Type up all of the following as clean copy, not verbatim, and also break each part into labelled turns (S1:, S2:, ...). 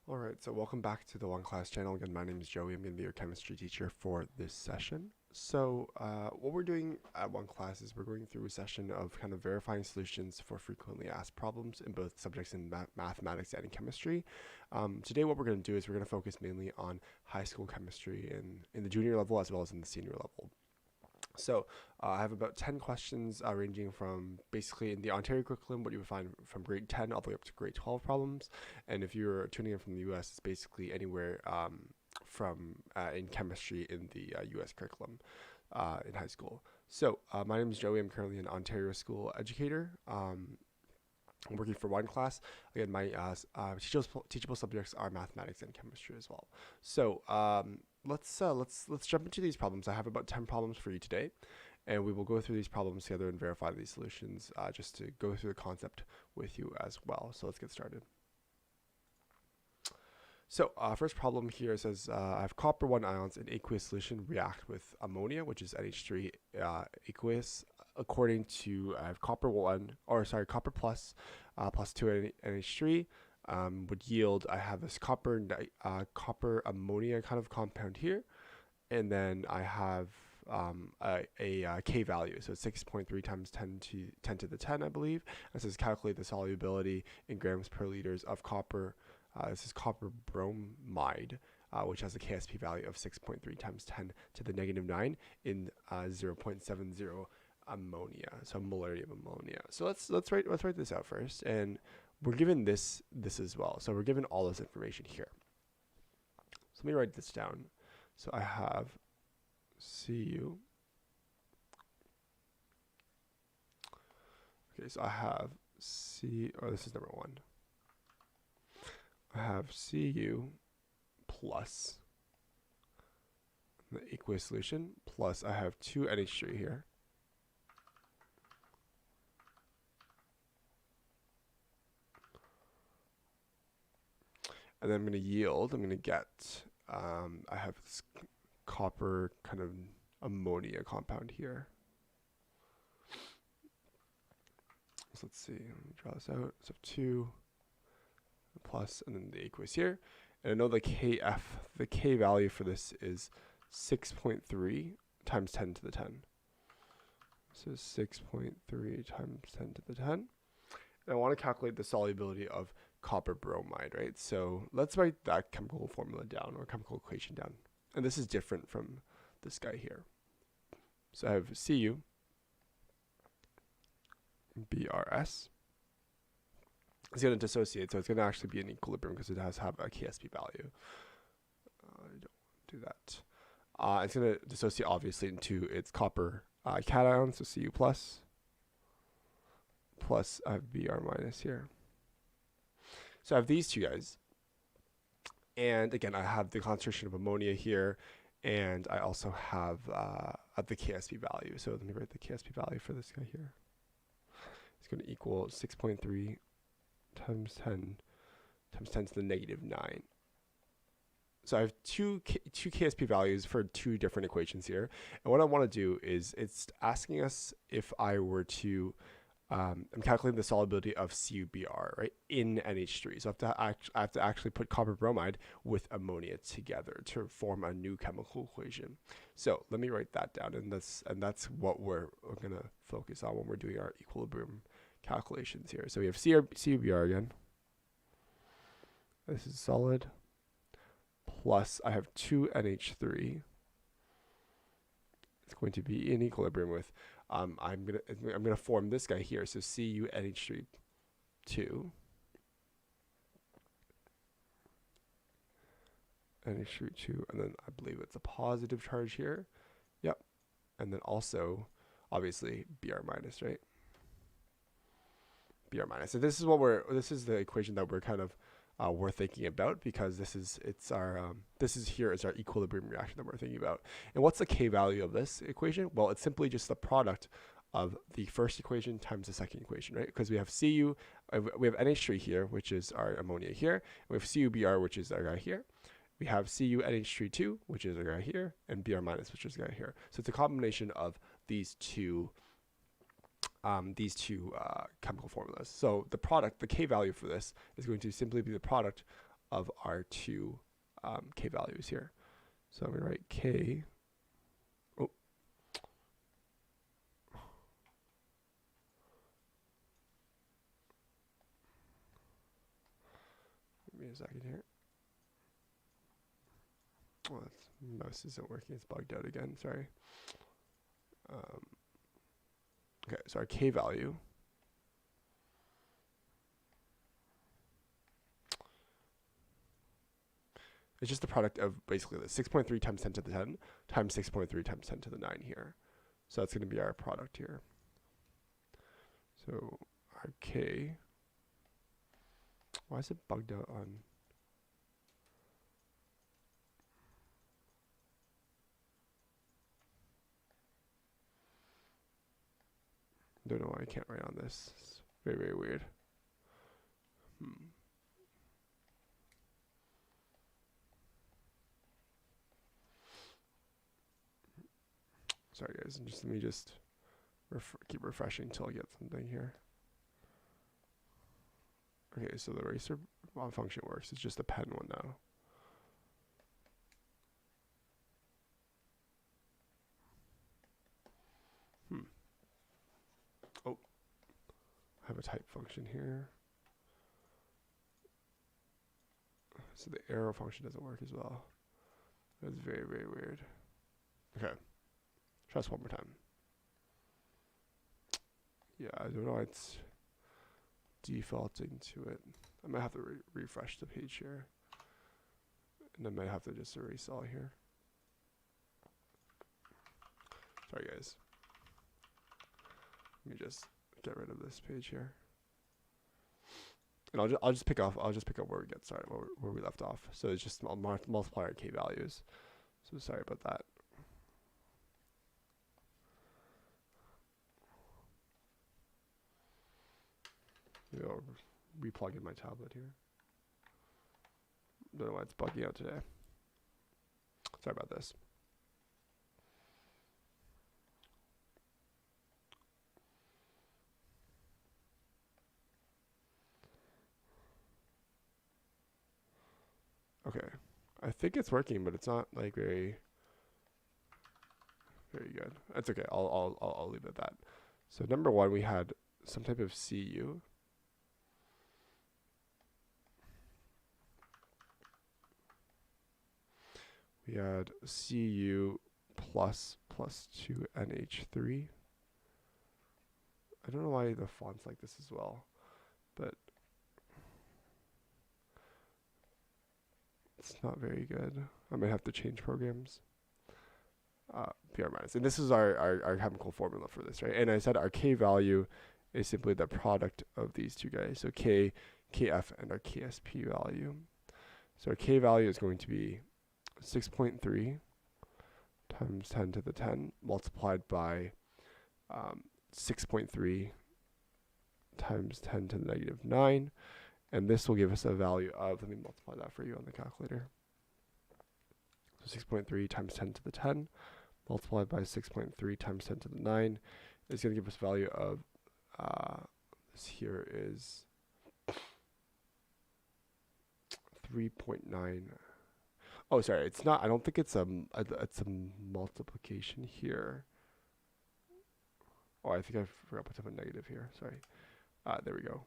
S1: Alright, so welcome back to the OneClass channel. Again, my name is Joey. I'm going to be your chemistry teacher for this session. What we're doing at OneClass is we're going through a session of kind of verifying solutions for frequently asked problems in both subjects in mathematics and in chemistry. Today what we're going to do is we're going to focus mainly on high school chemistry in the junior level as well as in the senior level. I have about 10 questions ranging from basically in the Ontario curriculum, what you would find from grade 10 all the way up to grade 12 problems. And if you're tuning in from the US, it's basically anywhere from in chemistry in the US curriculum in high school. My name is Joey. I'm currently an Ontario school educator. I'm working for OneClass. Again, my teachable subjects are mathematics and chemistry as well. Let's jump into these problems. I have about 10 problems for you today, and we will go through these problems together and verify these solutions just to go through the concept with you as well. So let's get started. First problem here says I have copper 1 ions in aqueous solution react with ammonia, which is NH3 aqueous. According to I have copper plus plus 2 NH3 would yield. I have this copper ammonia kind of compound here, and then I have a K value, so it's 6.3 times 10 to the 10, I believe. It says calculate the solubility in grams per liters of copper. This is copper bromide, which has a KSP value of 6.3 times 10 to the negative 9 in 0.70 ammonia, so molarity of ammonia. So let's write this out first, and we're given this as well. So we're given all this information here. So let me write this down. So I have Cu. Okay, so I have this is number 1. I have Cu plus the aqueous solution, plus I have 2 NH3 here. And then I'm going to get, I have this copper kind of ammonia compound here. So let's see, let me draw this out. So 2 plus, and then the aqueous here. And I know the K value for this is 6.3 times 10 to the 10. So 6.3 times 10 to the 10. And I want to calculate the solubility of copper bromide, right? So let's write that chemical formula down, or chemical equation down. And this is different from this guy here. So I have Cu BRS. It's going to dissociate, so it's going to actually be in equilibrium because it has to have a KSP value. I don't do that. It's going to dissociate obviously into its copper cation, so Cu plus I have Br minus here. So I have these two guys, and again I have the concentration of ammonia here, and I also have the KSP value. So let me write the KSP value for this guy here. It's going to equal 6.3 times 10 to the negative 9. So I have two KSP values for 2 different equations here. And what I want to do is it's asking us if I were to, I'm calculating the solubility of CuBr, right, in NH3. So I have to actually put copper bromide with ammonia together to form a new chemical equation. So let me write that down, and that's what we're going to focus on when we're doing our equilibrium calculations here. So we have CuBr again. This is solid. Plus I have 2 NH3. It's going to be in equilibrium with I'm gonna form this guy here. So Cu NH3 2 NH3 2, and then I believe it's a positive charge here. Yep. And then also obviously Br minus, right? Br minus. So this is the equation that we're kind of we're thinking about, because this is our equilibrium reaction that we're thinking about. And what's the K value of this equation? Well, it's simply just the product of the first equation times the second equation, right? Because we have we have NH3 here, which is our ammonia here. We have CuBr, which is our guy here. We have Cu NH3 2, which is our guy here, and Br minus, which is our guy here. So it's a combination of these two chemical formulas. So the product, the K value for this, is going to simply be the product of our two k values here. So I'm going to write k. Oh. Give me a second here. Oh, mouse isn't working. It's bugged out again. Sorry. Okay, so our k value is just the product of basically the 6.3 times 10 to the 10 times 6.3 times 10 to the 9 here. So that's going to be our product here. So our k, why is it bugged out on? Don't know why I can't write on this. It's very, very weird. Sorry guys, let me keep refreshing until I get something here. Okay, so the eraser function works. It's just the pen one now. Oh, I have a type function here. So the arrow function doesn't work as well. That's very, very weird. Okay, try this one more time. Yeah, I don't know why it's defaulting to it. I might have to refresh the page here. And I might have to just erase all here. Sorry guys. Let me just get rid of this page here. And I'll just pick up where we get started, where we left off. So it's just multiply our k values. So sorry about that. Maybe I'll replug in my tablet here. Don't know why it's bugging out today. Sorry about this. Okay, I think it's working, but it's not like very good. That's okay. I'll leave it at that. So number one, we had some type of CU. We had Cu plus 2NH3. I don't know why the font's like this as well, but it's not very good. I might have to change programs. PR minus. And this is our chemical formula for this, right? And I said our K value is simply the product of these two guys. So K, KF, and our KSP value. So our K value is going to be 6.3 times 10 to the 10 multiplied by 6.3 times 10 to the negative 9. And this will give us a value of, let me multiply that for you on the calculator. So 6.3 times 10 to the 10 multiplied by 6.3 times 10 to the 9 is going to give us a value of, this here is 3.9. Oh, sorry, it's not, I don't think it's a multiplication here. Oh, I think I forgot to put a negative here, sorry. There we go.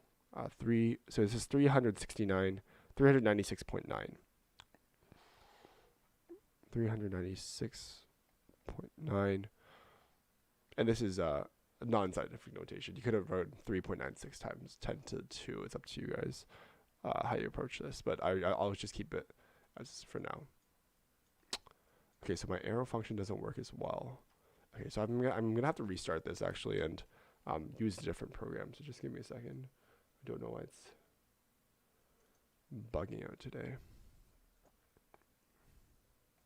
S1: So this is 396.9. 396.9. And this is non-scientific notation. You could have wrote 3.96 times 10 to the 2. It's up to you guys how you approach this, but I'll just keep it as for now. Okay, so my arrow function doesn't work as well. Okay, so I'm gonna have to restart this actually and use a different program. So just give me a second. I don't know why it's bugging out today.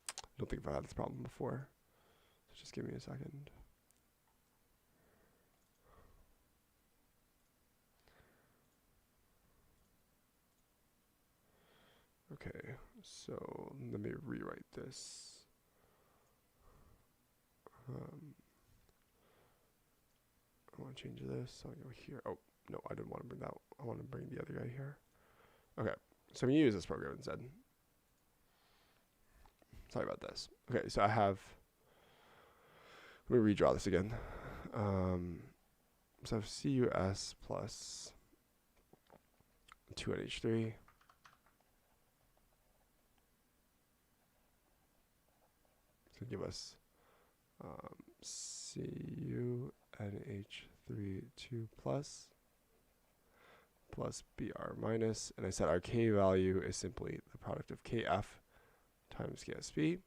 S1: I don't think I've had this problem before. So just give me a second. Okay, so let me rewrite this. I want to change this. So I'll go here. Oh, no, I didn't want to bring that. I want to bring the other guy here. Okay, So I'm going to use this program instead. Sorry about this. Okay, so I have, let me redraw this again. So I have CuS plus 2NH3. It's going to give us CuNH3 2 plus Br minus, and I said our K value is simply the product of Kf times Ksp,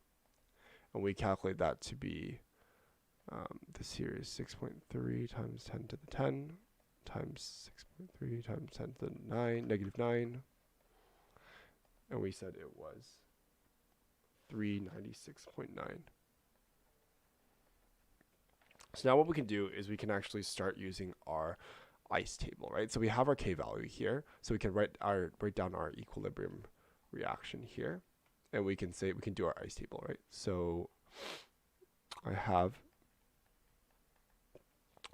S1: and we calculate that to be this here is 6.3 times 10 to the 10 times 6.3 times 10 to the 9, negative 9, and we said it was 396.9. So now what we can do is we can actually start using our ice table, right? So we have our K value here, so we can write down our equilibrium reaction here, and we can say we can do our ice table, right? So I have,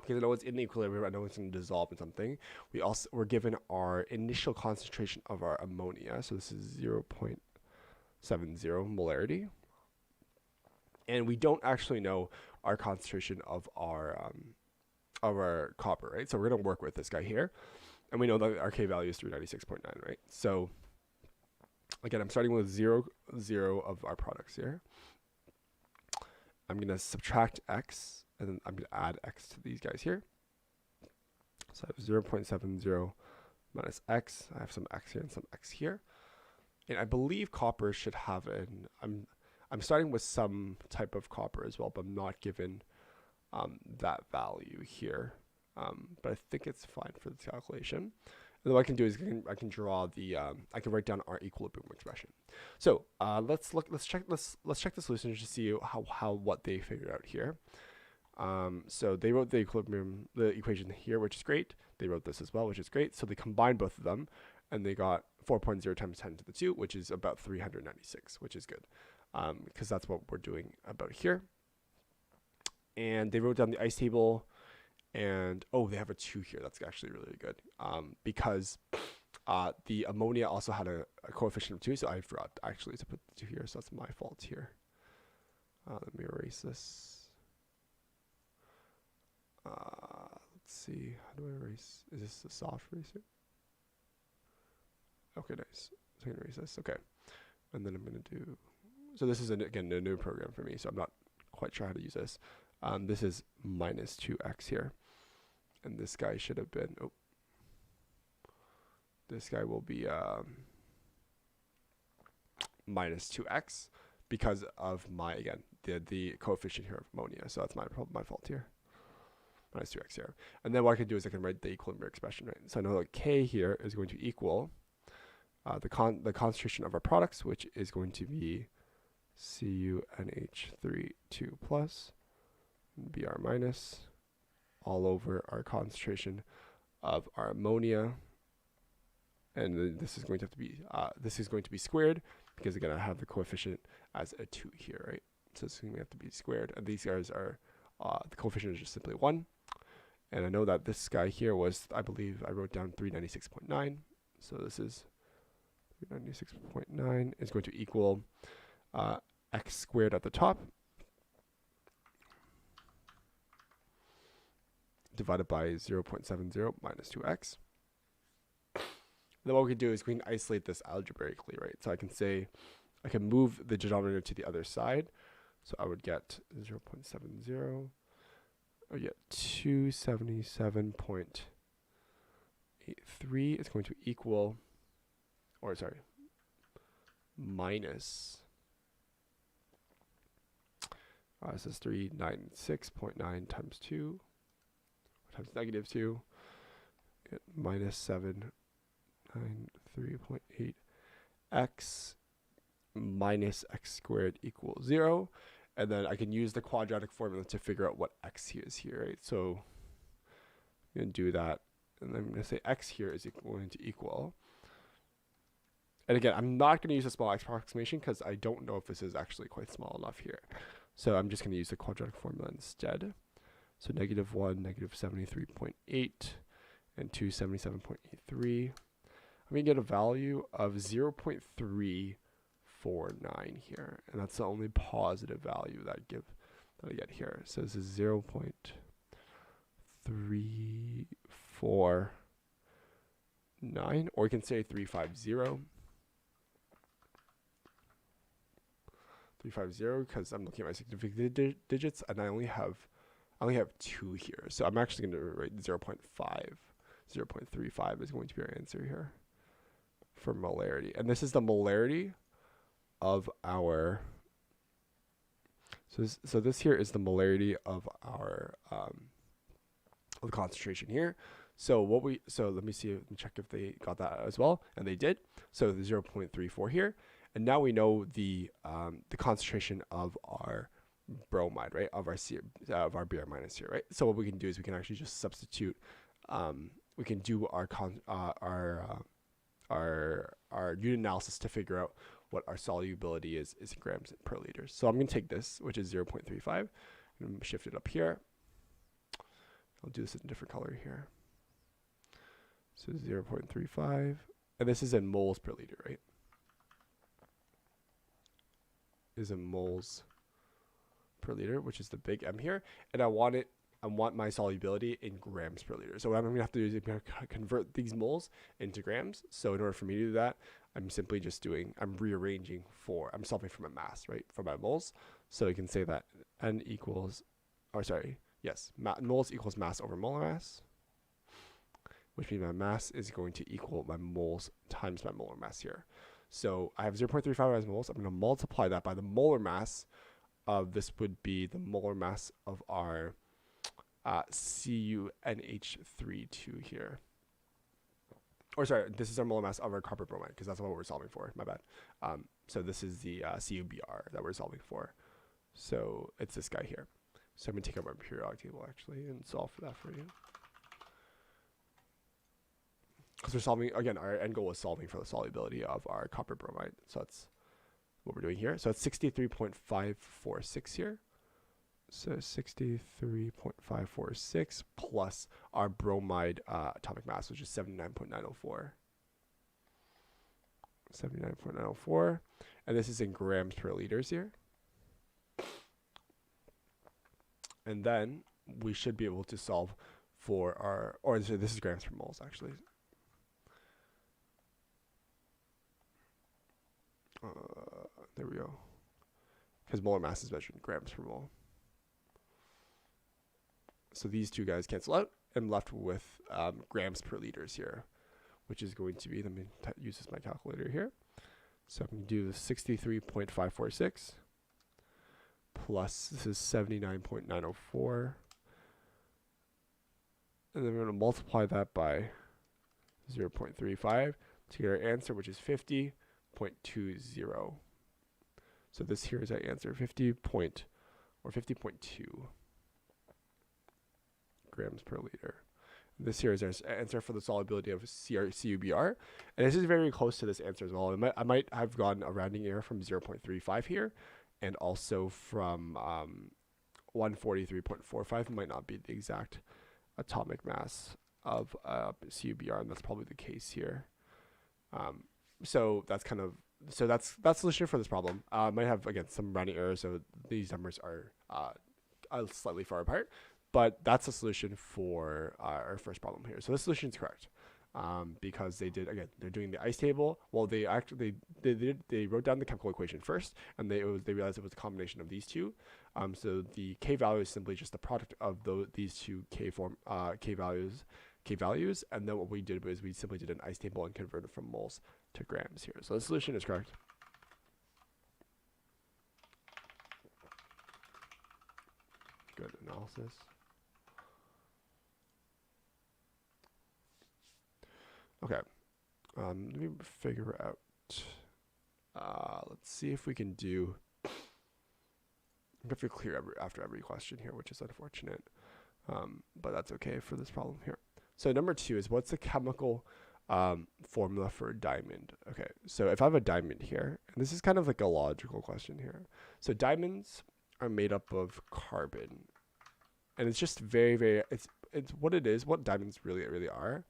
S1: because I know it's in the equilibrium, I know it's going to dissolve in something. We're given our initial concentration of our ammonia, so this is 0.70 molarity, and we don't actually know our concentration of our copper, right? So we're going to work with this guy here, and we know that our K value is 396.9, right? So again, I'm starting with 0, 0 of our products here. I'm going to subtract x, and then I'm going to add x to these guys here. So I have 0.70 minus x. I have some x here and some x here. And I believe copper should have an, I'm starting with some type of copper as well, but I'm not given that value here. But I think it's fine for this calculation. And what I can do is I can draw the I can write down our equilibrium expression. So let's check the solution to see what they figured out here. So they wrote the equation here, which is great. They wrote this as well, which is great. So they combined both of them, and they got 4.0 times 10 to the 2, which is about 396, which is good, because that's what we're doing about here. And they wrote down the ice table, and oh, they have a 2 here. That's actually really good, because the ammonia also had a coefficient of 2, so I forgot actually to put the 2 here, so that's my fault here. Let me erase this. Let's see, how do I erase? Is this a soft eraser? Okay, nice. So I'm gonna erase this. Okay, and then I'm gonna do. So this is again a new program for me, so I'm not quite sure how to use this. This is minus 2x here, and this guy should have been. Oh, this guy will be minus 2x because of my the coefficient here of ammonia. So that's my fault here. Minus 2x here. And then what I can do is I can write the equilibrium expression, right? So I know that K here is going to equal the concentration of our products, which is going to be CuNH3 2 plus Br minus all over our concentration of our ammonia. And then this is going to have to be squared, because again I have the coefficient as a 2 here, right? So it's going to have to be squared, and these guys are the coefficient is just simply 1. And I know that this guy here was, I believe I wrote down 396.9. So this is 396.9 is going to equal x squared at the top divided by 0.70 minus 2x. Then what we can do is we can isolate this algebraically, right? So I can say, I can move the denominator to the other side. So I would get 0.70. Oh yeah, 277.83 is going to equal, or sorry, minus, this is 396.9 times 2, times negative 2, minus 793.8 x minus x squared equals 0. And then I can use the quadratic formula to figure out what x is here, right? So I'm going to do that, and I'm going to say x here is going to equal. And again, I'm not going to use a small x approximation because I don't know if this is actually quite small enough here. So I'm just going to use the quadratic formula instead. So -1, -73.8, and 277.83. we get a value of 0.349 here, and that's the only positive value that I get here. So this is 0.349, or you can say 350. 350, because I'm looking at my significant digits, and I only have 2 here. So I'm actually going to write 0.5. 0.35 is going to be our answer here for molarity. And this is the molarity of our, so this here is the molarity of our of the concentration here. So let me check if they got that as well, and they did. So the 0.34 here, and now we know the concentration of our bromide, right? Of our Br minus here, right? So what we can do is we can actually just substitute. We can do our unit analysis to figure out what our solubility is in grams per liter. So I'm going to take this, which is 0.35, and shift it up here. I'll do this in a different color here. So 0.35, and this is in moles per liter, right? Is in moles per liter, which is the big M here, and I want my solubility in grams per liter. So what I'm going to have to do is I'm going to convert these moles into grams. So in order for me to do that, I'm simply just rearranging I'm solving for my mass, right? For my moles. So you can say that N equals, moles equals mass over molar mass, which means my mass is going to equal my moles times my molar mass here. So I have 0.35 as moles. I'm going to multiply that by the molar mass of, this would be the molar mass of our CuNH32 here. Or sorry, this is our molar mass of our copper bromide, because that's what we're solving for. My bad. So this is the CuBr that we're solving for. So it's this guy here. So I'm going to take out my periodic table actually and solve for that for you. Because we're solving, again, our end goal is solving for the solubility of our copper bromide. So that's what we're doing here. So it's 63.546 here. So 63.546 plus our bromide atomic mass, which is 79.904. 79.904. And this is in grams per liters here. And then we should be able to solve for our, or this is grams per moles actually. There we go. Because molar mass is measured in grams per mole. So these two guys cancel out. I'm left with grams per liters here, which is going to be, let me use my calculator here. So I'm going to do 63.546 plus, this is 79.904. And then we're going to multiply that by 0.35 to get our answer, which is 50.20. So this here is our answer, 50.2 grams per liter. This here is our answer for the solubility of CuBr, and this is very close to this answer as well. I might have gotten a rounding error from 0.35 here, and also from 143.45 might not be the exact atomic mass of CuBr, and that's probably the case here. So that's kind of, so that's the solution for this problem. Might have, again, some rounding errors, so these numbers are slightly far apart, but that's the solution for our first problem here. So this solution is correct, because they did, again, they're doing the ice table. Well, they actually they wrote down the chemical equation first, and they realized it was a combination of these two. So the K value is simply just the product of these two K values, and then what we did was we simply did an ice table and converted from moles to grams here. So the solution is correct. Good analysis. Okay, let me figure out, let's see if we can do, I have to clear after every question here, which is unfortunate, but that's okay for this problem here. So number 2 is, what's the chemical formula for a diamond? Okay, so if I have a diamond here, and this is kind of like a logical question here. So diamonds are made up of carbon, and it's just very, very, it's what it is, what diamonds really are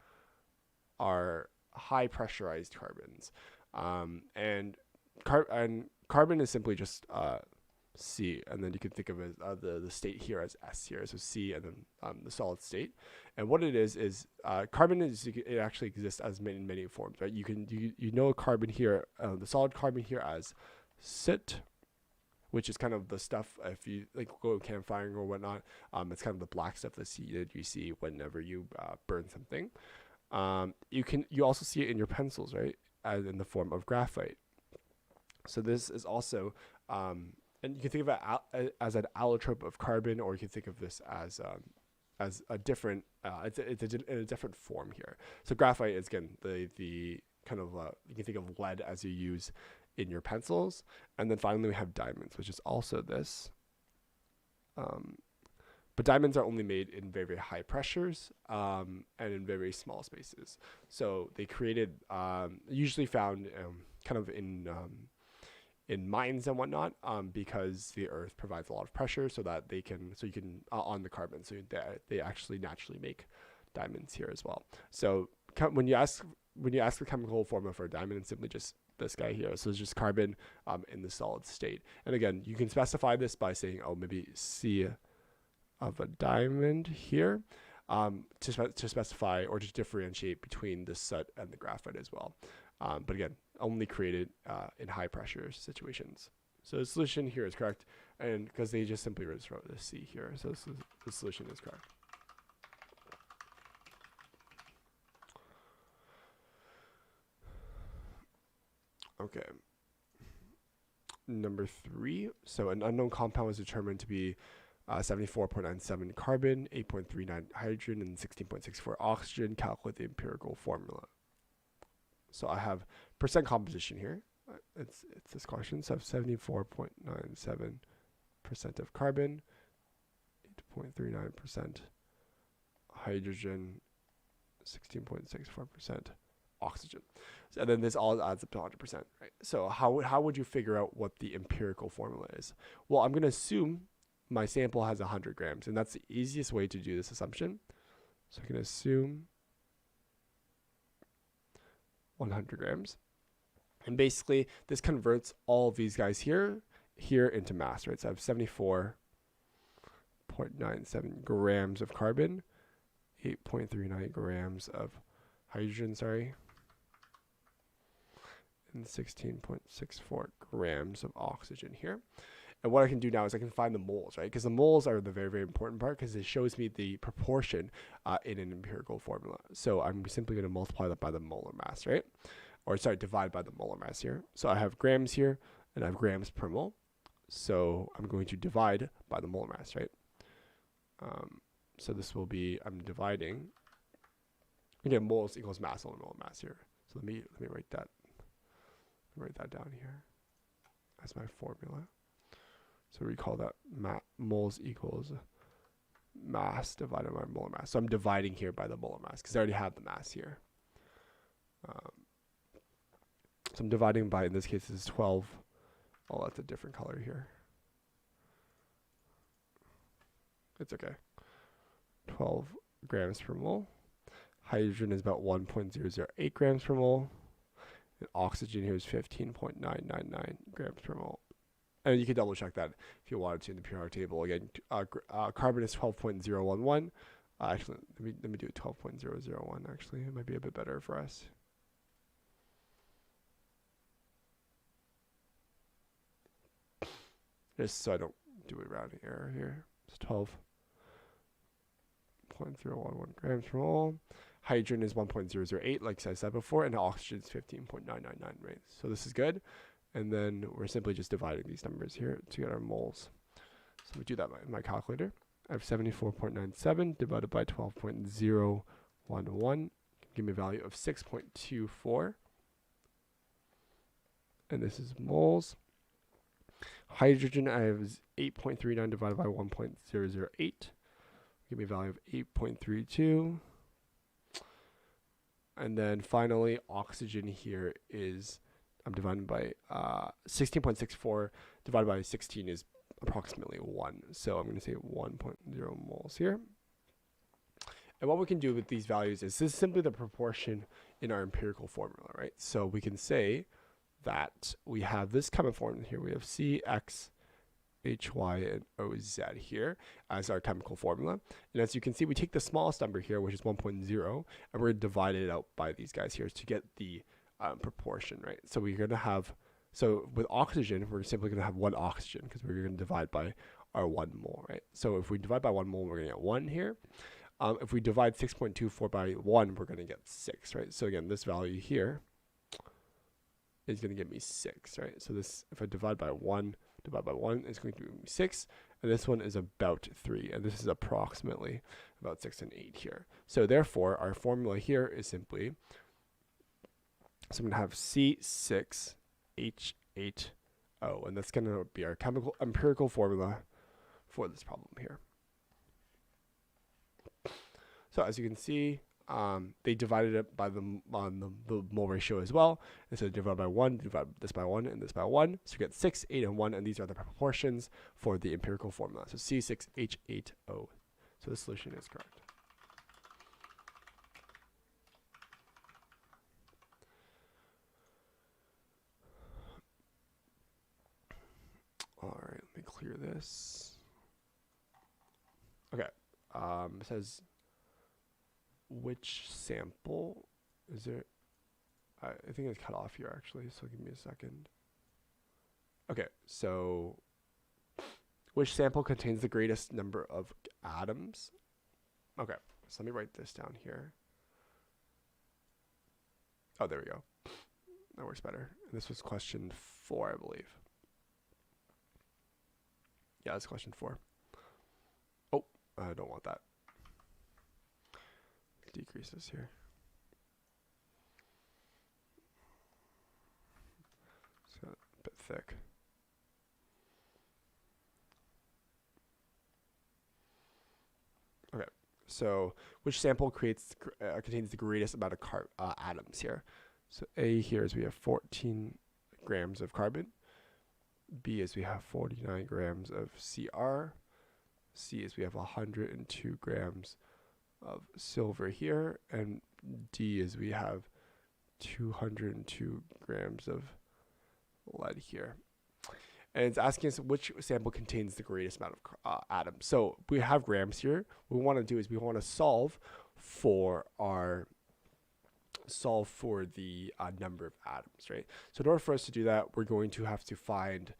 S1: high pressurized carbons. And carbon is simply just C, and then you can think of it, the state here as S here, so C, and then the solid state. And what it is carbon it actually exists as many forms, right? You know carbon here, the solid carbon here as soot, which is kind of the stuff, if you like go campfiring or whatnot, it's kind of the black stuff that you see whenever you burn something. You also see it in your pencils, right, as in the form of graphite. So this is also and you can think of it as an allotrope of carbon, or you can think of this as a different it's in a different form here. So graphite is, again, the kind of you can think of lead as you use in your pencils. And then finally we have diamonds, which is also this. But diamonds are only made in very, very high pressures and in very, very small spaces. So they created, usually found kind of in mines and whatnot, because the earth provides a lot of pressure so you can on the carbon, so they actually naturally make diamonds here as well. So when you ask the chemical formula for a diamond, it's simply just this guy here. So it's just carbon in the solid state. And again, you can specify this by saying, oh, maybe C of a diamond here, to specify or to differentiate between the soot and the graphite as well. But again, only created in high pressure situations. So the solution here is correct, and because they just simply wrote the C here, so the solution is correct. Okay. Number 3. So an unknown compound was determined to be 74.97 carbon, 8.39 hydrogen, and 16.64 oxygen. Calculate the empirical formula. So I have percent composition here. It's this question. So I have 74.97% of carbon, 8.39% hydrogen, 16.64% oxygen. And then this all adds up to 100%, right? So how would you figure out what the empirical formula is? Well, I'm going to assume my sample has 100 grams, and that's the easiest way to do this assumption. So I can assume 100 grams. And basically, this converts all of these guys here into mass, right? So I have 74.97 grams of carbon, 8.39 grams of hydrogen, and 16.64 grams of oxygen here. And what I can do now is I can find the moles, right? Because the moles are the very, very important part, because it shows me the proportion in an empirical formula. So I'm simply going to multiply that by the molar mass, right? Or sorry, divide by the molar mass here. So I have grams here, and I have grams per mole. So I'm going to divide by the molar mass, right? So this will be, I'm dividing. Again, moles equals mass over molar mass here. So let me write that. Write that down here as my formula. So we call that moles equals mass divided by molar mass. So I'm dividing here by the molar mass because I already have the mass here. So I'm dividing by, in this case, this is 12. Oh, that's a different color here. It's okay. 12 grams per mole. Hydrogen is about 1.008 grams per mole. And oxygen here is 15.999 grams per mole. And you can double check that if you wanted to in the periodic table. Again, carbon is 12.011. Actually, let me do 12.001. Actually, it might be a bit better for us. Just so I don't do a rounding error here. It's 12.011 grams per mole. Hydrogen is 1.008, like I said before, and oxygen is 15.999, right? So this is good. And then we're simply just dividing these numbers here to get our moles. So we do that in my calculator. I have 74.97 divided by 12.011. Give me a value of 6.24. And this is moles. Hydrogen, I have 8.39 divided by 1.008. Give me a value of 8.32. And then finally, oxygen here is, I'm dividing by 16.64 divided by 16 is approximately 1. So I'm going to say 1.0 moles here. And what we can do with these values is this is simply the proportion in our empirical formula, right? So we can say that we have this chemical formula here. We have C, X, H, Y, and O, Z here as our chemical formula. And as you can see, we take the smallest number here, which is 1.0, and we're going to divide it out by these guys here to get the proportion, right? So we're going to have, so with oxygen, we're simply going to have 1 oxygen because we're going to divide by our 1 mole, right? So if we divide by 1 mole, we're going to get 1 here. If we divide 6.24 by 1, we're going to get 6, right? So again, this value here is going to give me 6, right? So this, if I divide by 1, it's going to give me 6, and this one is about 3, and this is approximately about 6 and 8 here. So therefore, our formula here is simply, so I'm going to have C6H8O, and that's going to be our empirical formula for this problem here. So as you can see, they divided it by the mole ratio as well. And so divide by 1, divide this by 1, and this by 1. So you get 6, 8, and 1, and these are the proportions for the empirical formula. So C6H8O. So the solution is correct. All right, let me clear this. Okay, it says, which sample is there? I think it's cut off here actually, so give me a second. Okay, so which sample contains the greatest number of atoms? Okay, so let me write this down here. Oh, there we go. That works better. And this was question 4, I believe. Yeah, that's question 4. Oh, I don't want that. Decrease this here. It's got a bit thick. Okay, so which sample contains the greatest amount of atoms here? So A here is we have 14 grams of carbon. B is we have 49 grams of Cr. C is we have 102 grams of silver here, and D is we have 202 grams of lead here. And it's asking us which sample contains the greatest amount of atoms. So we have grams here. What we want to do is we want to solve for the number of atoms, right? So in order for us to do that, we're going to have to find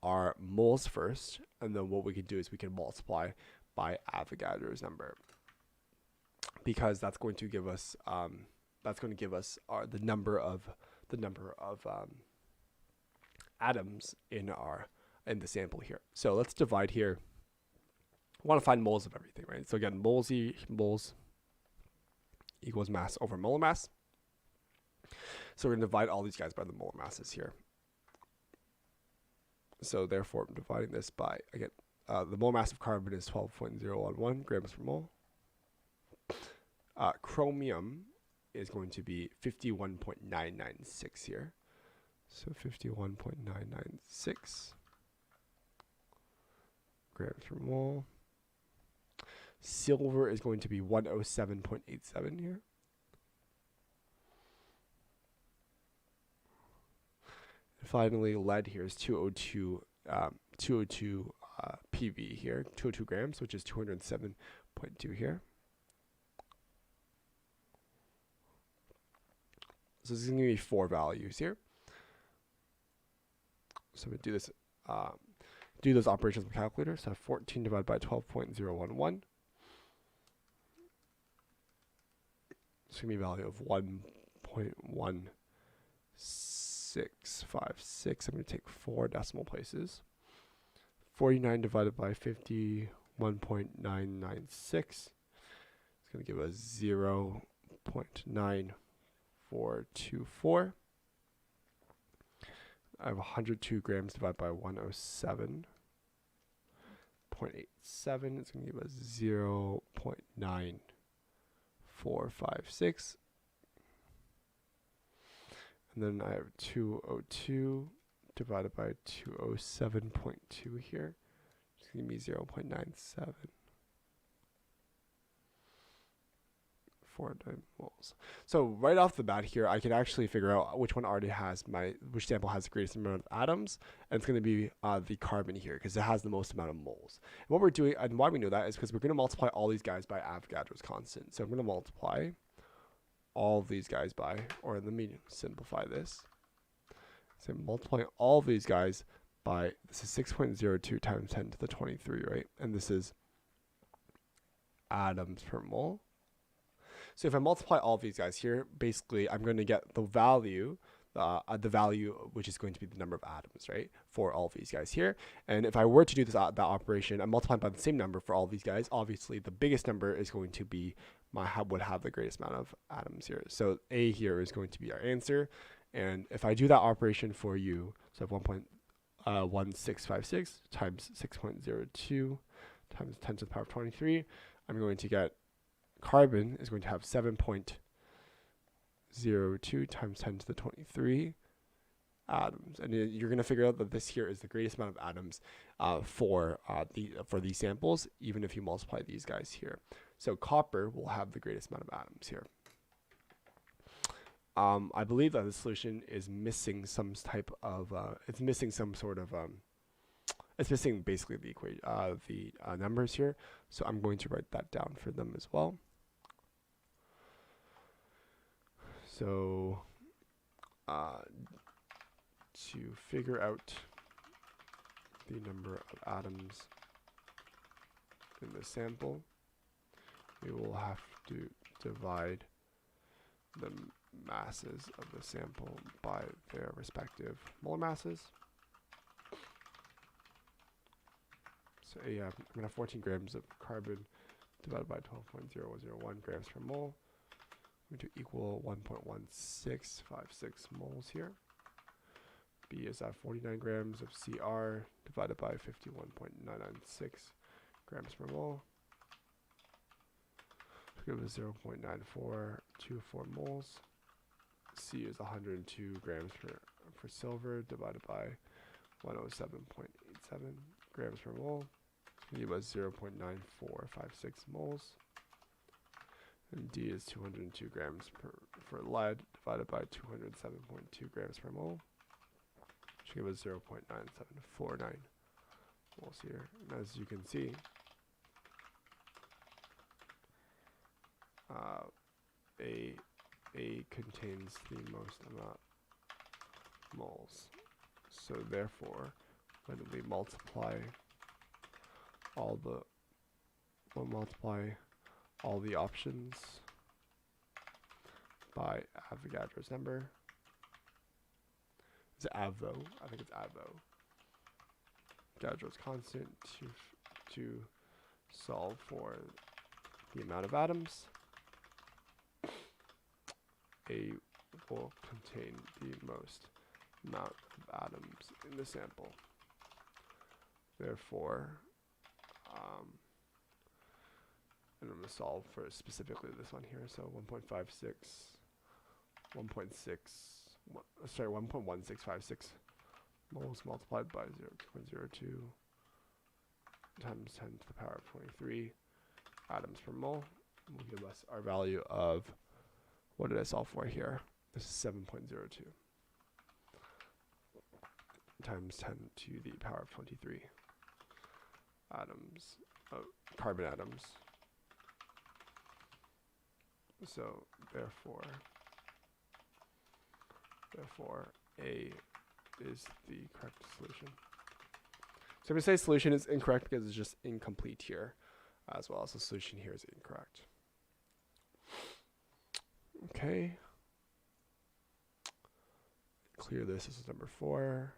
S1: our moles first, and then what we can do is we can multiply by Avogadro's number, because that's going to give us the number of atoms in the sample here. So let's divide here. We want to find moles of everything, right? So again, moles equals mass over molar mass. So we're going to divide all these guys by the molar masses here. So therefore, I'm dividing this by, again, the mole mass of carbon is 12.011 grams per mole. Chromium is going to be 51.996 here. So 51.996 grams per mole. Silver is going to be 107.87 here. And finally, lead here is 202 PV here, 202 grams, which is 207.2 here. So this is going to be 4 values here. So I'm going to do this, do those operations with the calculator. So 14 divided by 12.011. It's going to be a value of 1.1656. I'm going to take 4 decimal places. 49 divided by 51.996. It's going to give us 0.9424. I have 102 grams divided by 107.87. It's going to give us 0.9456. And then I have 202 divided by 207.2 here. It's going to give me 0.97. 0.49 moles. So right off the bat here, I can actually figure out which one already has which sample has the greatest amount of atoms, and it's going to be the carbon here because it has the most amount of moles. And what we're doing, and why we know that is because we're going to multiply all these guys by Avogadro's constant. So I'm going to multiply all of these guys by, or let me simplify this. So multiplying all of these guys by, this is 6.02 times 10 to the 23, right? And this is atoms per mole. So if I multiply all of these guys here, basically I'm going to get the value which is going to be the number of atoms, right, for all of these guys here. And if I were to do this that operation, I'm multiplying by the same number for all of these guys. Obviously, the biggest number is going to be would have the greatest amount of atoms here. So A here is going to be our answer. And if I do that operation for you, so I have 1.1656 times 6.02 times 10 to the power of 23, I'm going to get carbon is going to have 7.02 times 10 to the 23 atoms, and you're going to figure out that this here is the greatest amount of atoms for these samples, even if you multiply these guys here. So copper will have the greatest amount of atoms here. I believe that the solution is missing some type of it's missing some sort of it's missing basically the equation, the numbers here. So I'm going to write that down for them as well. So to figure out the number of atoms in the sample, we will have to divide the masses of the sample by their respective molar masses. So yeah, I'm going to have 14 grams of carbon divided by 12.001 grams per mole. I'm going to equal 1.1656 moles here. B is at 49 grams of Cr divided by 51.996 grams per mole. Give us 0.9424 moles. C is 102 grams for silver divided by 107.87 grams per mole. E was 0.9456 moles. And D is 202 grams for lead divided by 207.2 grams per mole, which gives us 0.9749 moles here. And as you can see, A contains the most amount of moles. So therefore, when we multiply all the options by Avogadro's number, is it AVO? I think it's AVO. Avogadro's constant to solve for the amount of atoms. A will contain the most amount of atoms in the sample. Therefore, and I'm going to solve for specifically this one here. So 1.1656 moles multiplied by 0.02 times 10 to the power of 23 atoms per mole will give us our value of, what did I solve for here? This is 7.02 times 10 to the power of 23 atoms, carbon atoms. So therefore A is the correct solution. So I'm going to say solution is incorrect because it's just incomplete here, as well as the solution here is incorrect. Okay. Clear this. This is number 4.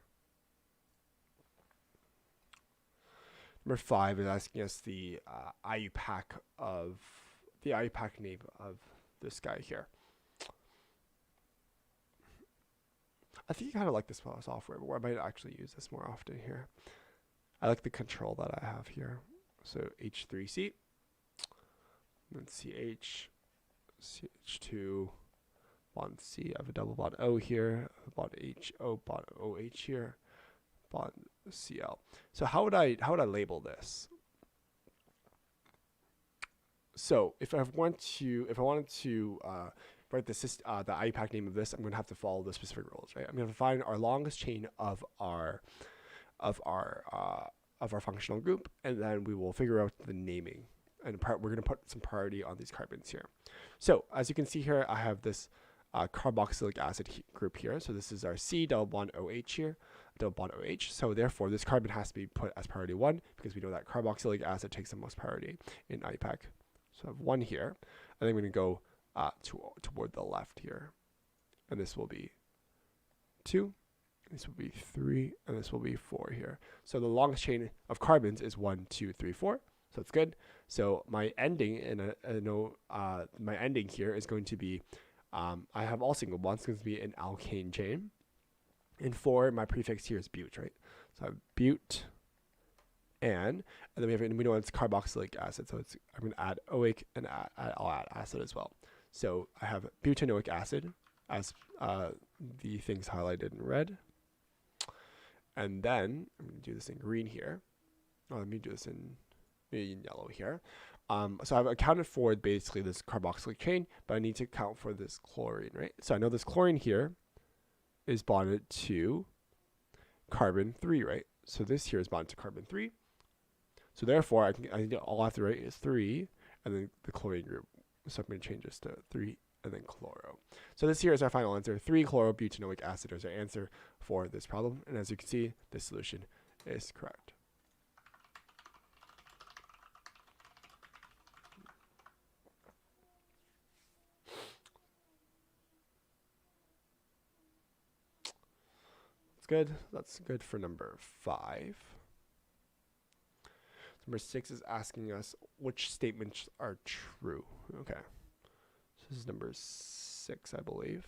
S1: Number 5 is asking us the IUPAC name of this guy here. I think you kind of like this software, but I might actually use this more often here. I like the control that I have here. So H3C, then CH, CH2, bond C. I have a double bond O here, bond H, O, bond OH here, bond Cl. So how would I label this? So if I wanted to write the IUPAC name of this, I'm going to have to follow the specific rules, right? I'm going to find our longest chain of our functional group, and then we will figure out the naming. And we're going to put some priority on these carbons here. So as you can see here, I have this carboxylic acid group here. So this is our C double bond OH here, double bond OH. So therefore, this carbon has to be put as priority 1 because we know that carboxylic acid takes the most priority in IUPAC. So I have 1 here, and then I'm going to go toward the left here, and this will be 2. This will be 3, and this will be 4 here. So the longest chain of carbons is 1, 2, 3, 4. So it's good. So my ending my ending here is going to be I have all single bonds. It's going to be an alkane chain. And 4, my prefix here is bute, right? So I have bute, and then we know it's carboxylic acid. So I'm going to add OH, and I'll add acid as well. So I have butanoic acid as the things highlighted in red. And then I'm going to do this in green here. Oh, let me do this in yellow here. So I've accounted for basically this carboxylic chain, but I need to account for this chlorine, right? So I know this chlorine here is bonded to carbon 3, right? So this here is bonded to carbon 3. So therefore, all I have to write is 3, and then the chlorine group. So I'm going to change this to 3, and then chloro. So this here is our final answer. 3-chlorobutanoic acid is our answer for this problem. And as you can see, this solution is correct. That's good. That's good for number 5. Number 6 is asking us which statements are true. Okay. So this is number 6, I believe.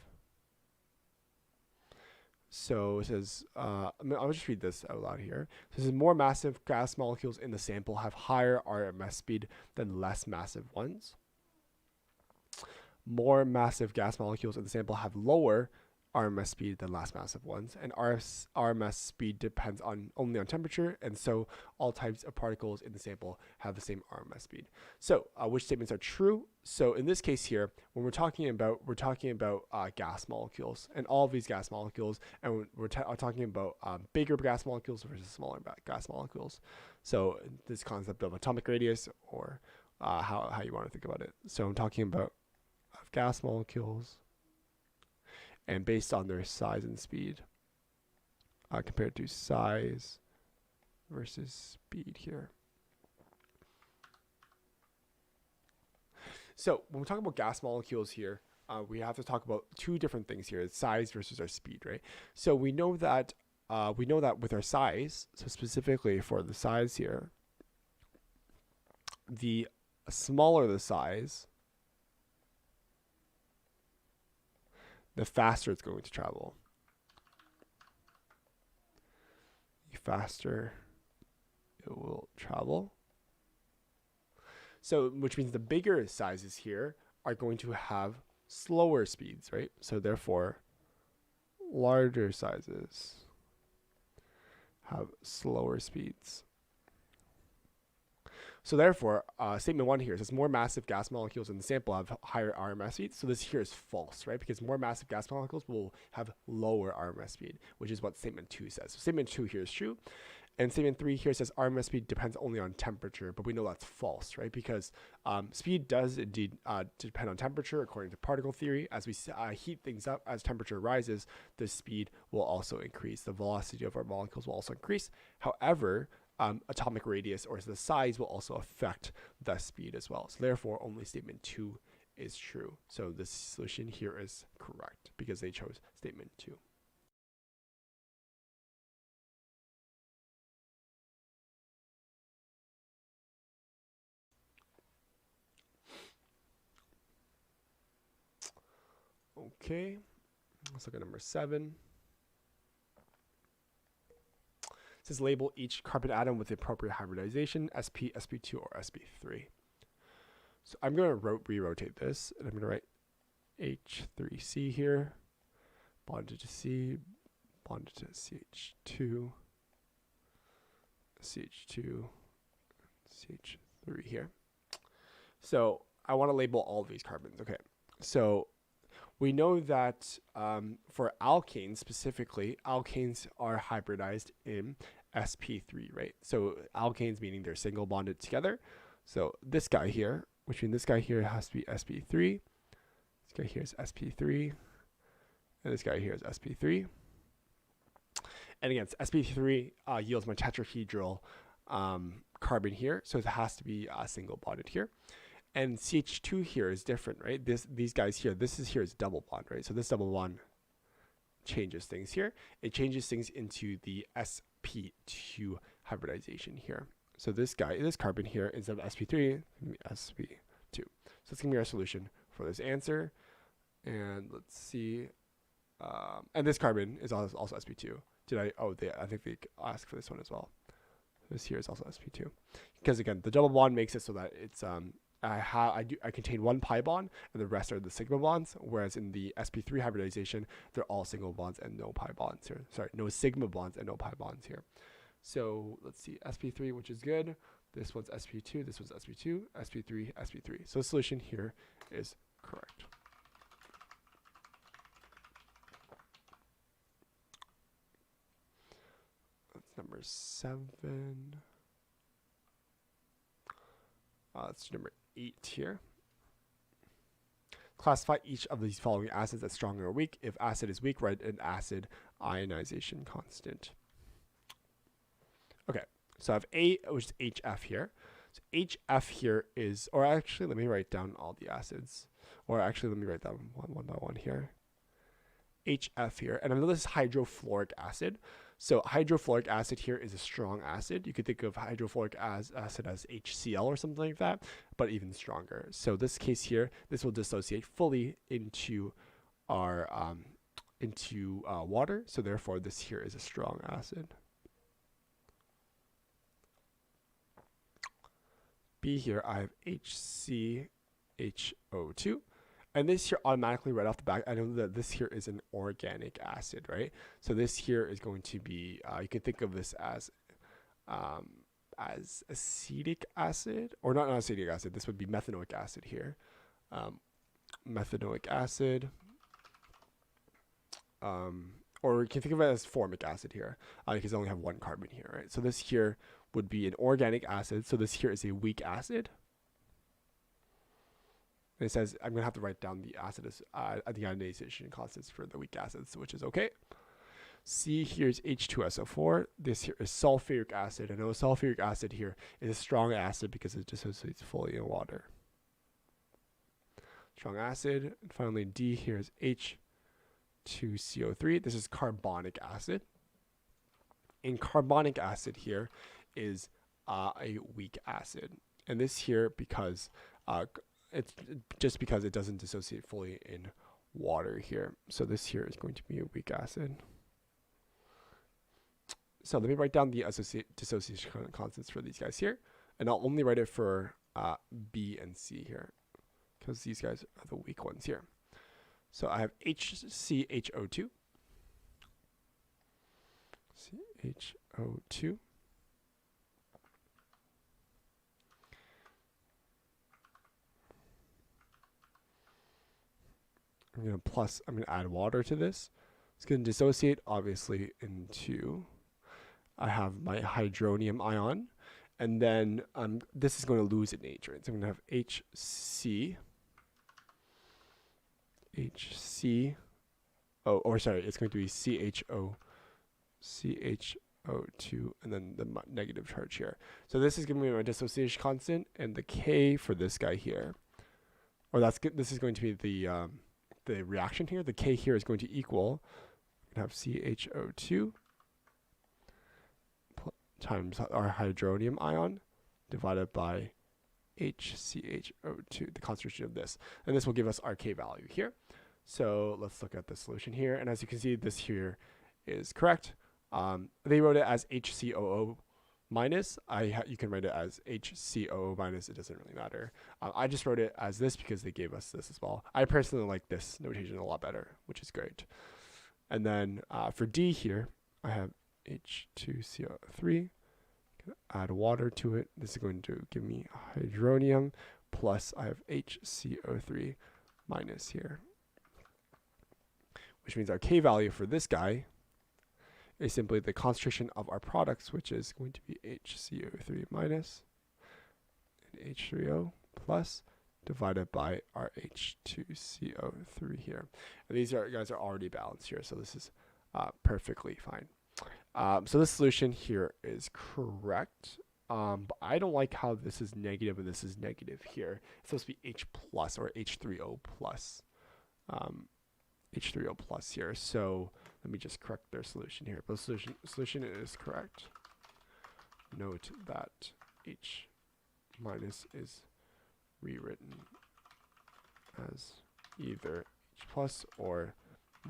S1: So it says, I'll just read this out loud here. So it says more massive gas molecules in the sample have higher RMS speed than less massive ones. More massive gas molecules in the sample have lower RMS speed than less massive ones, and RMS speed depends only on temperature, and so all types of particles in the sample have the same RMS speed. So which statements are true? So in this case here, when we're talking about gas molecules, and all of these gas molecules, and we're talking about bigger gas molecules versus smaller gas molecules. So this concept of atomic radius, or how you want to think about it. So I'm talking about gas molecules, and based on their size and speed, compared to size versus speed here. So when we talk about gas molecules here, we have to talk about 2 different things here: it's size versus our speed, right? So we know that with our size, so specifically for the size here, the smaller the size, the faster it's going to travel. The faster it will travel. So, which means the bigger sizes here are going to have slower speeds, right? So therefore, larger sizes have slower speeds. So therefore, statement 1 here says more massive gas molecules in the sample have higher RMS speed. So this here is false, right? Because more massive gas molecules will have lower RMS speed, which is what statement 2 says. So statement 2 here is true. And statement 3 here says RMS speed depends only on temperature, but we know that's false, right? Because speed does indeed depend on temperature, according to particle theory. As we heat things up, as temperature rises, the speed will also increase. The velocity of our molecules will also increase. However, atomic radius, or the size, will also affect the speed as well. So therefore, only statement 2 is true. So the solution here is correct because they chose statement 2. Okay, let's look at number 7. It says label each carbon atom with the appropriate hybridization, sp, sp2, or sp3. So I'm going to re-rotate this, and I'm going to write H3C here, bonded to C, bonded to CH2, CH2, CH3 here. So I want to label all of these carbons. Okay. So we know that for alkanes specifically, alkanes are hybridized in sp3, right? So alkanes meaning they're single bonded together. So this guy here, which means this guy here has to be sp3. This guy here is sp3. And this guy here is sp3. And again, sp3 yields my tetrahedral carbon here. So it has to be single bonded here. And CH2 here is different, right? These guys here, this is here is double bond, right? So this double bond changes things here. It changes things into the sp2 hybridization here. So this guy, this carbon here, instead of sp3, sp2. So it's gonna be our solution for this answer. And let's see. And this carbon is also sp2. I think they asked for this one as well. This here is also sp2. Because again, the double bond makes it so that it's I contain one pi bond and the rest are the sigma bonds, whereas in the sp3 hybridization, they're all single bonds and no pi bonds here. Sorry, no sigma bonds and no pi bonds here. So let's see, sp3, which is good. This one's sp2, this one's sp2, sp3, sp3. So the solution here is correct. That's number 7. That's number 8 here. Classify each of these following acids as strong or weak. If acid is weak, write an acid ionization constant. Okay, so I have A, which is HF here. So HF here is, or actually, let me write down all the acids. Or actually, let me write down one by one here. HF here, and I know this is hydrofluoric acid. So hydrofluoric acid here is a strong acid. You could think of hydrofluoric acid as HCl or something like that, but even stronger. So this case here, this will dissociate fully into our water. So therefore, this here is a strong acid. B here, I have HCHO2. And this here automatically right off the bat, I know that this here is an organic acid, right? So this here is going to be, you can think of this as acetic acid, or not acetic acid. This would be methanoic acid here. Methanoic acid. Or you can think of it as formic acid here, because I only have one carbon here, right? So this here would be an organic acid. So this here is a weak acid. And it says I'm going to have to write down the the ionization constants for the weak acids, which is okay. C here is H2SO4. This here is sulfuric acid. I know sulfuric acid here is a strong acid because it dissociates fully in water. Strong acid. And finally, D here is H2CO3. This is carbonic acid. And carbonic acid here is a weak acid. And this here because it's just because it doesn't dissociate fully in water here. So this here is going to be a weak acid. So let me write down the dissociation constants for these guys here. And I'll only write it for B and C here, because these guys are the weak ones here. So I have HCHO2. CHO2. I'm going to add water to this. It's going to dissociate obviously into, I have my hydronium ion, and then this is going to lose its H, right? So I'm going to have it's going to be CHO2, and then the negative charge here. So this is going to be my dissociation constant, and the K for this guy here, or this is going to be the reaction here. The K here is going to equal, we have CHO2 times our hydronium ion divided by HCHO2, the concentration of this. And this will give us our K value here. So let's look at the solution here. And as you can see, this here is correct. They wrote it as HCOO minus. You can write it as HCOO minus. It doesn't really matter. I just wrote it as this because they gave us this as well. I personally like this notation a lot better, which is great. And then for D here, I have H2CO3. Add water to it. This is going to give me hydronium plus I have HCO3 minus here, which means our K value for this guy is simply the concentration of our products, which is going to be HCO3 minus and H3O plus divided by our H2CO3 here. And these guys are already balanced here, so this is perfectly fine. So this solution here is correct, but I don't like how this is negative and this is negative here. It's supposed to be H plus or H3O plus. H3O plus here. So let me just correct their solution here. But the solution is correct. Note that H minus is rewritten as either H plus or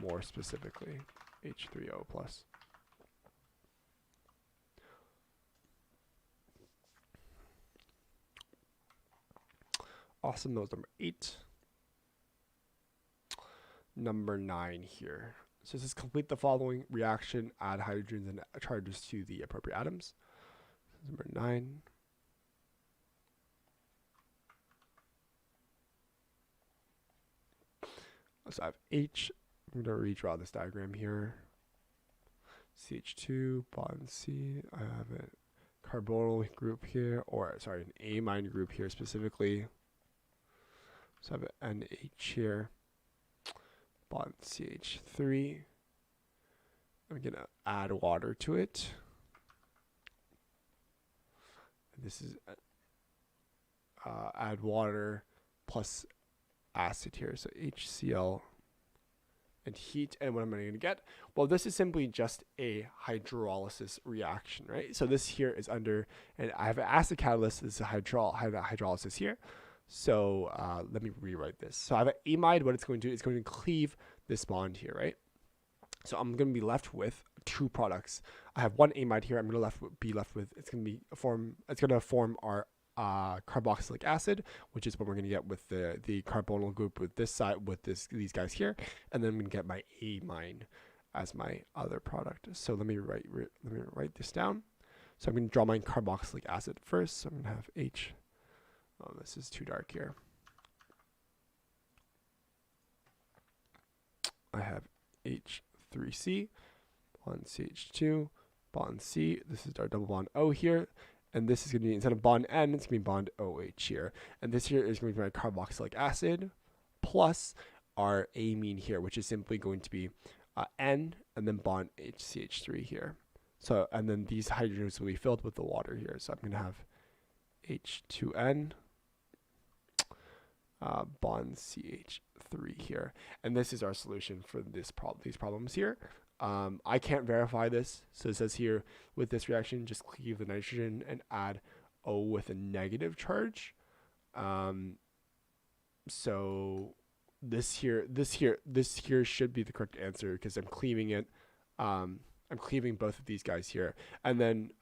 S1: more specifically H3O plus. Awesome. That was number 8. Number 9 here. So this is complete the following reaction, add hydrogens and charges to the appropriate atoms. Number 9. So I have H. I'm going to redraw this diagram here. CH2, bond C. I have a carbonyl group here, or sorry, an amine group here specifically. So I have an NH here, bond CH3. I'm going to add water to it. And this is add water plus acid here, so HCl and heat. And what am I going to get? Well, this is simply just a hydrolysis reaction, right? So this here is under, and I have an acid catalyst. This is a hydrolysis here. So let me rewrite this. So I have an amide. What it's going to do is going to cleave this bond here, right? So I'm going to be left with 2 products. I have one amide here. I'm going to be left with. It's going to form our carboxylic acid, which is what we're going to get with the carbonyl group with this side, with these guys here, and then I'm going to get my amine as my other product. So let me write this down. So I'm going to draw my carboxylic acid first. So I'm going to have H. Oh, this is too dark here. I have H3C, bond CH2, bond C. This is our double bond O here. And this is going to be, instead of bond N, it's going to be bond OH here. And this here is going to be my carboxylic acid plus our amine here, which is simply going to be N and then bond HCH3 here. So, and then these hydrogens will be filled with the water here. So I'm going to have H2N bond CH3 here. And this is our solution for these problems here. I can't verify this. So it says here, with this reaction, just cleave the nitrogen and add O with a negative charge. So this here should be the correct answer because I'm cleaving it. I'm cleaving both of these guys here. And then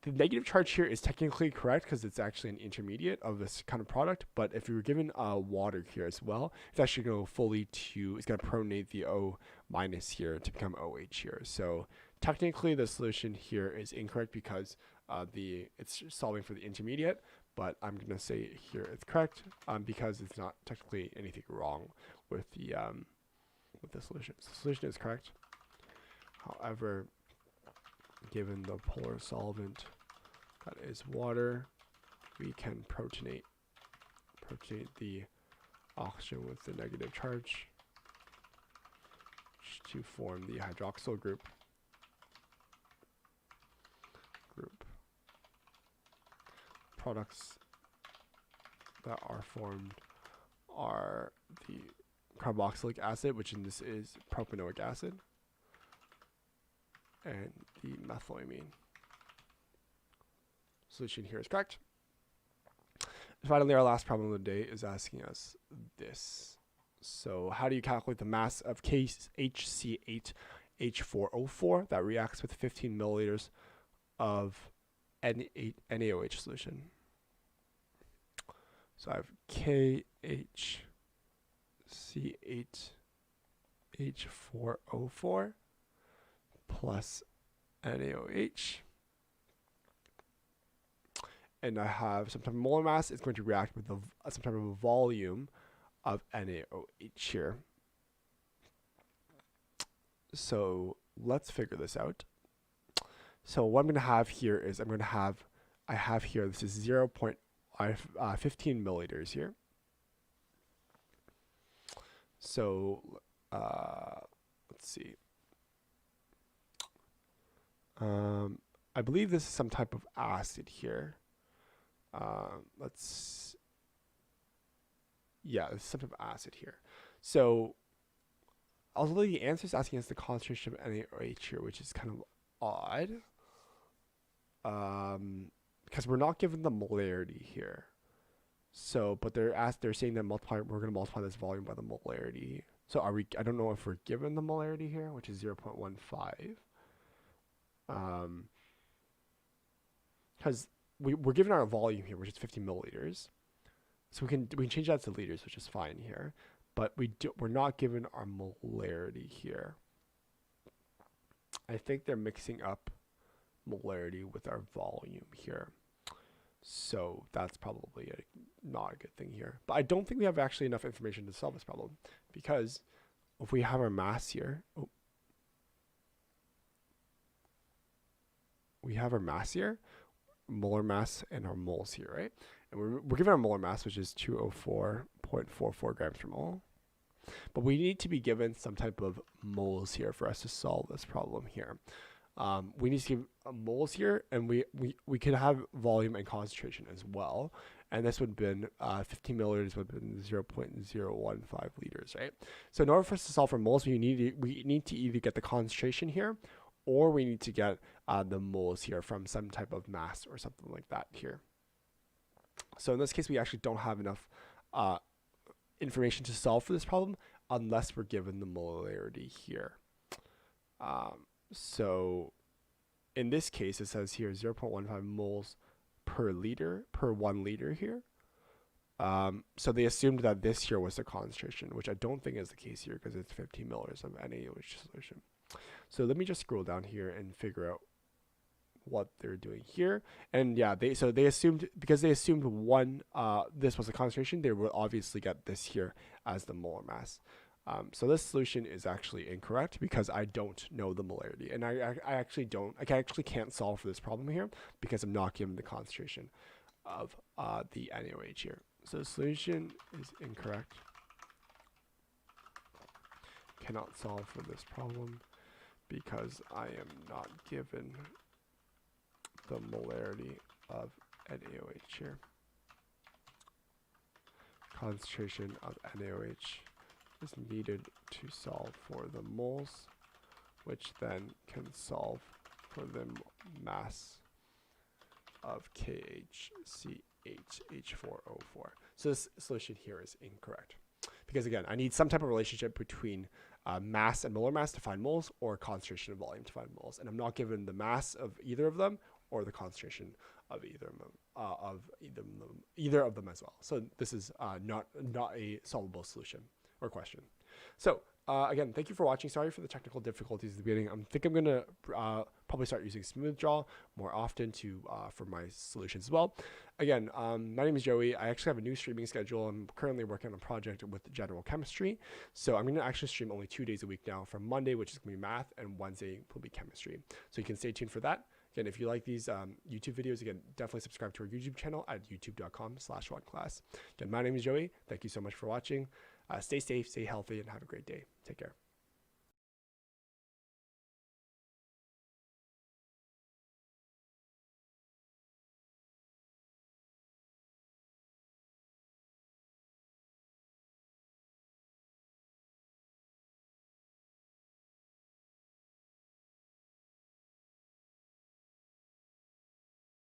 S1: the negative charge here is technically correct because it's actually an intermediate of this kind of product. But if you were given water here as well, it's actually going to it's going to pronate the O minus here to become OH here. So technically the solution here is incorrect because it's solving for the intermediate, but I'm going to say here it's correct because it's not technically anything wrong with the solution. So the solution is correct. However, given the polar solvent that is water, we can protonate the oxygen with the negative charge to form the hydroxyl group. Products that are formed are the carboxylic acid, which in this is propanoic acid, and the methylamine. Solution here is correct. And finally, our last problem of the day is asking us this. So how do you calculate the mass of HC8H4O4 that reacts with 15 milliliters of NaOH solution? So I have KHC8H4O4 plus NaOH. and I have some type of molar mass, it's going to react with some type of volume of NaOH here. So let's figure this out. So what I'm going to have here is I have here, this is 0.15 milliliters here. So let's see. I believe this is some type of acid here. Yeah, this is some type of acid here. So although the answer is asking us the concentration of NaOH here, which is kind of odd, because we're not given the molarity here. So, but they're saying that we're going to multiply this volume by the molarity. So I don't know if we're given the molarity here, which is 0.15. Because we're given our volume here, which is 50 milliliters. So we can change that to liters, which is fine here. But we're not given our molarity here. I think they're mixing up molarity with our volume here. So that's probably not a good thing here. But I don't think we have actually enough information to solve this problem, because if we have our mass here, we have our mass here, molar mass, and our moles here, right? And we're given our molar mass, which is 204.44 grams per mole. But we need to be given some type of moles here for us to solve this problem here. We need to give moles here, and we could have volume and concentration as well. And this would have been 15 milliliters would have been 0.015 liters, right? So in order for us to solve for moles, we need to either get the concentration here, or we need to get the moles here from some type of mass or something like that here. So in this case, we actually don't have enough information to solve for this problem unless we're given the molarity here. So in this case, it says here 0.15 moles per 1 liter here. So they assumed that this here was the concentration, which I don't think is the case here, because it's 15 milliliters of NaOH solution. So let me just scroll down here and figure out what they're doing here. And yeah, they assumed, because they assumed this was the concentration, they will obviously get this here as the molar mass. So this solution is actually incorrect, because I don't know the molarity, and I actually can't solve for this problem here because I'm not given the concentration of the NaOH here. So the solution is incorrect. Cannot solve for this problem because I am not given the molarity of NaOH here. Concentration of NaOH is needed to solve for the moles, which then can solve for the mass of KHCH4O4. So this solution here is incorrect, because again, I need some type of relationship between mass and molar mass to find moles, or concentration and volume to find moles, and I'm not given the mass of either of them or the concentration of either of them as well. So this is not a solvable solution or question. So again, thank you for watching. Sorry for the technical difficulties at the beginning. I think I'm gonna probably start using smooth draw more often for my solutions as well. Again, my name is Joey. I actually have a new streaming schedule. I'm currently working on a project with general chemistry, so I'm gonna actually stream only 2 days a week now, from Monday, which is gonna be math, and Wednesday will be chemistry. So you can stay tuned for that. Again, if you like these YouTube videos, again, definitely subscribe to our YouTube channel at youtube.com/OneClass. Again, my name is Joey. Thank you so much for watching. Stay safe, stay healthy, and have a great day. Take care.